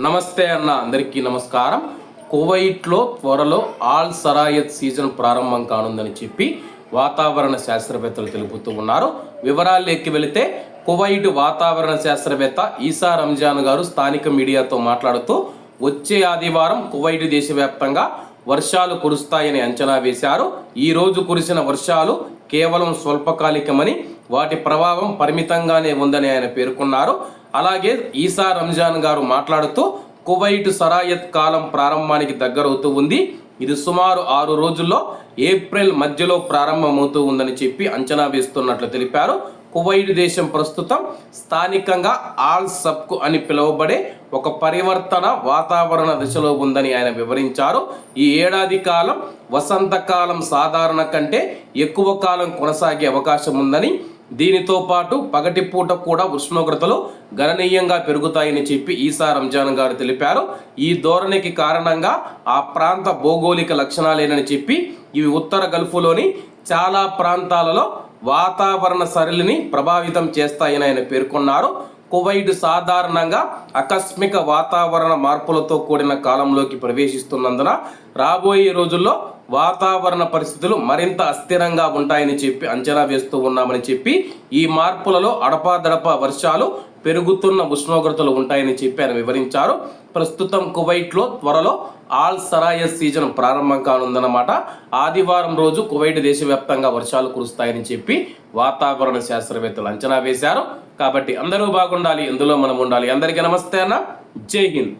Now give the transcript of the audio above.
నమస్తే అన్న, అందరికీ నమస్కారం. కువైట్లో త్వరలో ఆల్ సరాయత్ సీజన్ ప్రారంభం కానుందని చెప్పి వాతావరణ శాస్త్రవేత్తలు తెలుపుతూ ఉన్నారు. వివరాల్లోకి వెళితే కువైట్ వాతావరణ శాస్త్రవేత్త ఈసా రంజాన్ గారు స్థానిక మీడియాతో మాట్లాడుతూ వచ్చే ఆదివారం కువైట్ దేశవ్యాప్తంగా వర్షాలు కురుస్తాయని అంచనా వేశారు. ఈ రోజు కురిసిన వర్షాలు కేవలం స్వల్పకాలికమని, వాటి ప్రభావం పరిమితంగానే ఉందని ఆయన పేర్కొన్నారు. అలాగే ఈసా రంజాన్ గారు మాట్లాడుతూ కువైట్ సరాయత్ కాలం ప్రారంభానికి దగ్గరవుతూ ఉంది. ఇది సుమారు 6 రోజుల్లో ఏప్రిల్ మధ్యలో ప్రారంభమవుతూ ఉందని చెప్పి అంచనా వేస్తున్నట్లు తెలిపారు. కువైట్ దేశం ప్రస్తుతం స్థానికంగా ఆల్ సబ్కు అని పిలువబడే ఒక పరివర్తన వాతావరణ దశలో ఉందని ఆయన వివరించారు. ఈ ఏడాది కాలం వసంతకాలం సాధారణ కంటే ఎక్కువ కాలం కొనసాగే అవకాశం ఉందని, దీనితో పాటు పగటిపూట కూడా ఉష్ణోగ్రతలు గణనీయంగా పెరుగుతాయని చెప్పి ఈసా రంజాన్ గారు తెలిపారు. ఈ ధోరణికి కారణంగా ఆ ప్రాంత భౌగోళిక లక్షణాలేనని చెప్పి ఇవి ఉత్తర గల్ఫ్లోని చాలా ప్రాంతాలలో వాతావరణ సరళిని ప్రభావితం చేస్తాయని ఆయన పేర్కొన్నారు. కువైట్ సాధారణంగా ఆకస్మిక వాతావరణ మార్పులతో కూడిన కాలంలోకి ప్రవేశిస్తున్నందున రాబోయే రోజుల్లో వాతావరణ పరిస్థితులు మరింత అస్థిరంగా ఉంటాయని చెప్పి అంచనా వేస్తూ ఉన్నామని చెప్పి ఈ మార్పులలో అడపాదడపా వర్షాలు, పెరుగుతున్న ఉష్ణోగ్రతలు ఉంటాయని చెప్పి ఆయన వివరించారు. ప్రస్తుతం కువైట్లో త్వరలో ఆల్ సరాయత్ సీజన్ ప్రారంభం కానుందన్నమాట. ఆదివారం రోజు కువైట్ దేశవ్యాప్తంగా వర్షాలు కురుస్తాయని చెప్పి వాతావరణ శాస్త్రవేత్తలు అంచనా వేశారు. కాబట్టి అందరూ బాగుండాలి, ఇందులో మనం ఉండాలి. అందరికీ నమస్తే అన్న, జై హింద్.